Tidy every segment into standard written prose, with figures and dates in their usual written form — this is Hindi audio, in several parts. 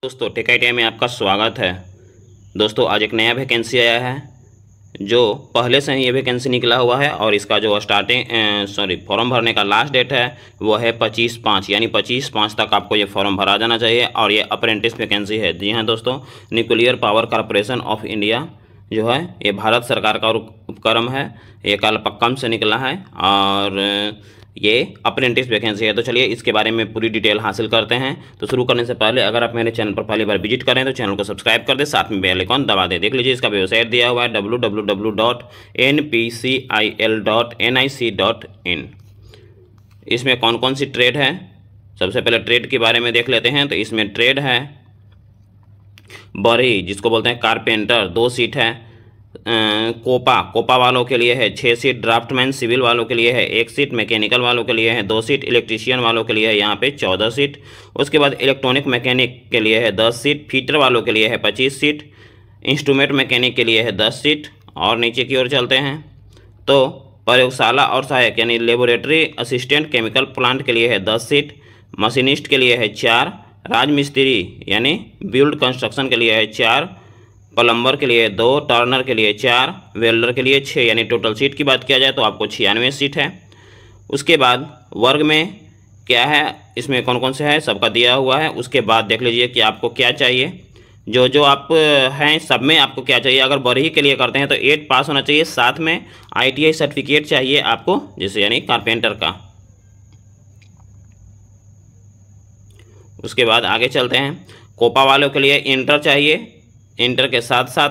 दोस्तों टेक आइडिया में आपका स्वागत है। दोस्तों आज एक नया वैकेंसी आया है, जो पहले से ही ये वैकेंसी निकला हुआ है और इसका जो फॉर्म भरने का लास्ट डेट है वो है 25/5, यानी 25/5 तक आपको ये फॉर्म भरा जाना चाहिए। और ये अप्रेंटिस वैकेंसी है। जी हाँ दोस्तों, nuclear power corporation of India जो है ये भारत सरकार का उपक्रम है। ये कल पक्कम से निकला है और ये अप्रेंटिस वैकेंसी है। तो चलिए इसके बारे में पूरी डिटेल हासिल करते हैं। तो शुरू करने से पहले अगर आप मेरे चैनल पर पहली बार विजिट करें तो चैनल को सब्सक्राइब कर दें, साथ में बेल आइकन दबा दें। देख लीजिए इसका वेबसाइट दिया हुआ है www.npcil.nic.in। इसमें कौन कौन सी ट्रेड है, सबसे पहले ट्रेड के बारे में देख लेते हैं। तो इसमें ट्रेड है बरी, जिसको बोलते हैं कारपेंटर, 2 सीट है। कोपा वालों के लिए है 6 सीट। ड्राफ्टमैन सिविल वालों के लिए है 1 सीट। मैकेनिकल वालों के लिए है 2 सीट। इलेक्ट्रीशियन वालों के लिए है यहाँ पे 14 सीट। उसके बाद इलेक्ट्रॉनिक मैकेनिक के लिए है 10 सीट। फीटर वालों के लिए है 25 सीट। इंस्ट्रूमेंट मैकेनिक के लिए है 10 सीट। और नीचे की ओर चलते हैं तो प्रयोगशाला और सहायक यानी लेबोरेटरी असिस्टेंट केमिकल प्लांट के लिए है 10 सीट। मशीनिस्ट के लिए है 4। राजमिस्त्री यानी बिल्ड कंस्ट्रक्शन के लिए है 4। प्लम्बर के लिए 2। टर्नर के लिए 4। वेल्डर के लिए 6, यानी टोटल सीट की बात किया जाए तो आपको 96 सीट है। उसके बाद वर्ग में क्या है, इसमें कौन कौन से है सबका दिया हुआ है। उसके बाद देख लीजिए कि आपको क्या चाहिए, जो आप हैं सब में आपको क्या चाहिए। अगर बरही के लिए करते हैं तो 8 पास होना चाहिए, साथ में ITI सर्टिफिकेट चाहिए आपको, जैसे यानी कारपेंटर का। उसके बाद आगे चलते हैं। कोपा वालों के लिए इंटर चाहिए। इंटर के साथ साथ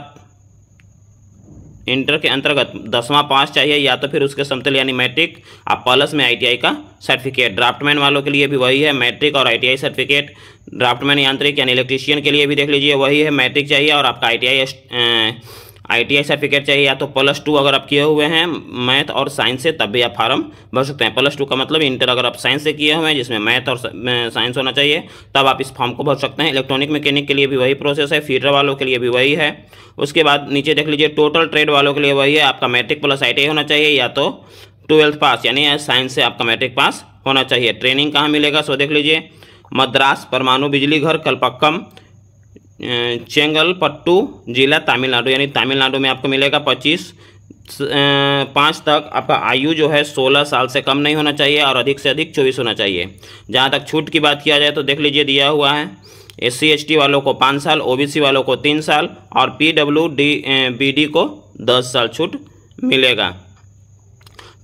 इंटर के अंतर्गत 10वां पास चाहिए, या तो फिर उसके समतुल्य यानी मैट्रिक आप प्लस में ITI का सर्टिफिकेट। ड्राफ्टमैन वालों के लिए भी वही है, मैट्रिक और ITI सर्टिफिकेट। ड्राफ्टमैन यांत्रिक यानी इलेक्ट्रीशियन के लिए भी देख लीजिए वही है, मैट्रिक चाहिए और आपका ITI सर्टिफिकेट चाहिए, या तो +2 अगर आप किए हुए हैं मैथ और साइंस से तब भी आप फार्म भर सकते हैं। +2 का मतलब इंटर अगर आप साइंस से किए हुए हैं जिसमें मैथ और साइंस होना चाहिए, तब आप इस फॉर्म को भर सकते हैं। इलेक्ट्रॉनिक मैकेनिक के लिए भी वही प्रोसेस है, फीडर वालों के लिए भी वही है। उसके बाद नीचे देख लीजिए टोटल ट्रेड वालों के लिए वही है, आपका मैट्रिक प्लस ITI होना चाहिए, या तो 12th पास यानी साइंस से आपका मैट्रिक पास होना चाहिए। ट्रेनिंग कहाँ मिलेगा सो देख लीजिए, मद्रास परमाणु बिजली घर कलपक्कम चेंगलपट्टू जिला तमिलनाडु, यानी तमिलनाडु में आपको मिलेगा। 25/5 तक आपका आयु जो है 16 साल से कम नहीं होना चाहिए और अधिक से अधिक 24 होना चाहिए। जहाँ तक छूट की बात किया जाए तो देख लीजिए दिया हुआ है, SC ST वालों को 5 साल, OBC वालों को 3 साल और PWBD को 10 साल छूट मिलेगा।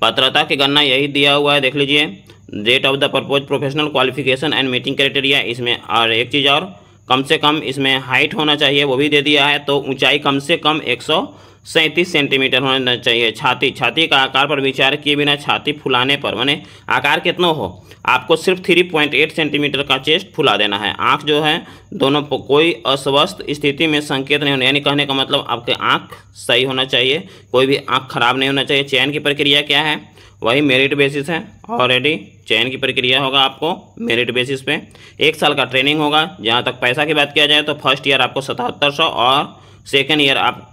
पात्रता की गणना यही दिया हुआ है, देख लीजिए। Date of the propose professional qualification and meeting criteria, इसमें और एक चीज़ और, कम से कम इसमें हाइट होना चाहिए, वो भी दे दिया है। तो ऊंचाई कम से कम 137 सेंटीमीटर होना चाहिए। छाती का आकार पर विचार किए बिना छाती फुलाने पर, माने आकार कितना हो, आपको सिर्फ 3.8 सेंटीमीटर का चेस्ट फुला देना है। आँख जो है दोनों कोई अस्वस्थ स्थिति में संकेत नहीं होना, यानी कहने का मतलब आपके आँख सही होना चाहिए, कोई भी आँख खराब नहीं होना चाहिए। चयन की प्रक्रिया क्या है, वही मेरिट बेसिस है। ऑलरेडी चयन की प्रक्रिया होगा आपको मेरिट बेसिस पे। 1 साल का ट्रेनिंग होगा। जहाँ तक पैसा की बात किया जाए तो फर्स्ट ईयर आपको 7700 और सेकेंड ईयर आप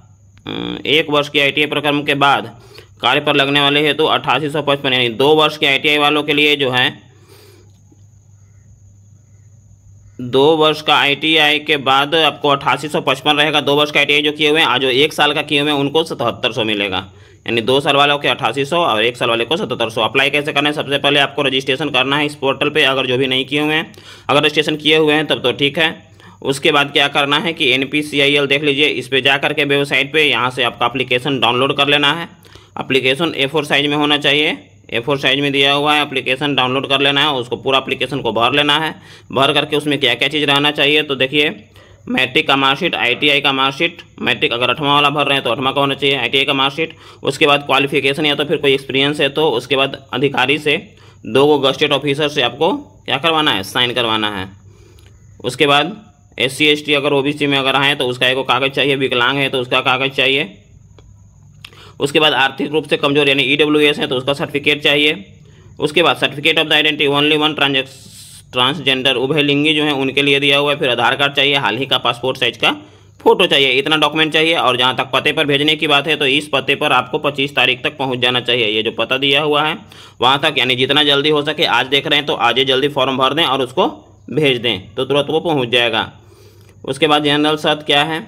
1 वर्ष की ITI प्रोग्राम के बाद कार्य पर लगने वाले हैं तो 8855, यानी 2 वर्ष के ITI वालों के लिए जो है 2 वर्ष का ITI के बाद आपको 8855 रहेगा। 2 वर्ष का ITI जो किए हुए हैं, आज जो 1 साल का किए हुए हैं उनको 7700 मिलेगा, यानी 2 साल वालों के 8800 और 1 साल वाले को 7700। अप्लाई कैसे करना है, सबसे पहले आपको रजिस्ट्रेशन करना है इस पोर्टल पे, अगर जो भी नहीं किए हुए हैं। अगर रजिस्ट्रेशन किए हुए हैं तब तो ठीक है। उसके बाद क्या करना है कि NPCIL देख लीजिए, इस पर जा करके वेबसाइट पे यहाँ से आपका एप्लीकेशन डाउनलोड कर लेना है। एप्लीकेशन A4 साइज में होना चाहिए, A4 साइज में दिया हुआ है। एप्लीकेशन डाउनलोड कर लेना है, उसको पूरा एप्लीकेशन को भर लेना है। भर करके उसमें क्या क्या चीज़ रहना चाहिए तो देखिए, मैट्रिक का मार्कशीट, ITI का मार्कशीट, मैट्रिक अगर 8वां वाला भर रहे हैं तो 8वां का होना चाहिए, ITI का मार्कशीट। उसके बाद क्वालिफिकेशन या तो फिर कोई एक्सपीरियंस है तो उसके बाद अधिकारी से 2 गस्टेड ऑफिसर से आपको क्या करवाना है, साइन करवाना है। उसके बाद SC ST अगर OBC में अगर आए तो उसका एक कागज़ चाहिए, विकलांग है तो उसका कागज़ चाहिए। उसके बाद आर्थिक रूप से कमज़ोर यानी EWS है तो उसका सर्टिफिकेट चाहिए। उसके बाद certificate of the identity only one transgender उभयलिंगी जो है उनके लिए दिया हुआ है। फिर आधार कार्ड चाहिए, हाल ही का पासपोर्ट साइज का फोटो चाहिए, इतना डॉक्यूमेंट चाहिए। और जहाँ तक पते पर भेजने की बात है तो इस पते पर आपको 25 तारीख तक पहुँच जाना चाहिए। ये जो पता दिया हुआ है वहाँ तक, यानी जितना जल्दी हो सके, आज देख रहे हैं तो आज ही जल्दी फॉर्म भर दें और उसको भेज दें तो तुरंत वो पहुँच जाएगा। उसके बाद जनरल शर्त क्या है,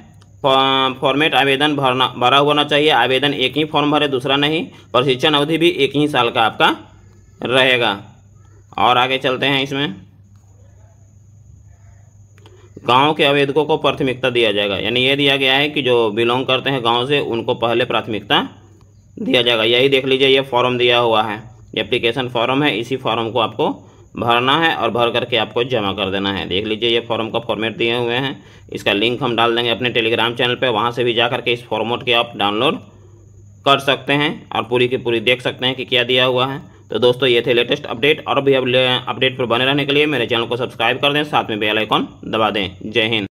फॉर्मेट आवेदन भरा होना चाहिए, आवेदन एक ही फॉर्म भरे, दूसरा नहीं। प्रशिक्षण अवधि भी 1 ही साल का आपका रहेगा। और आगे चलते हैं, इसमें गांव के आवेदकों को प्राथमिकता दिया जाएगा, यानी ये दिया गया है कि जो बिलोंग करते हैं गांव से उनको पहले प्राथमिकता दिया जाएगा। यही देख लीजिए, ये फॉर्म दिया हुआ है, एप्लीकेशन फॉर्म है, इसी फॉर्म को आपको भरना है और भर करके आपको जमा कर देना है। देख लीजिए, ये फॉर्म का फॉर्मेट दिए हुए हैं, इसका लिंक हम डाल देंगे अपने टेलीग्राम चैनल पे, वहाँ से भी जा करके इस फॉर्मेट के आप डाउनलोड कर सकते हैं और पूरी की पूरी देख सकते हैं कि क्या दिया हुआ है। तो दोस्तों, ये थे लेटेस्ट अपडेट, और भी अब अपडेट पर बने रहने के लिए मेरे चैनल को सब्सक्राइब कर दें, साथ में बेल आइकॉन दबा दें। जय हिंद।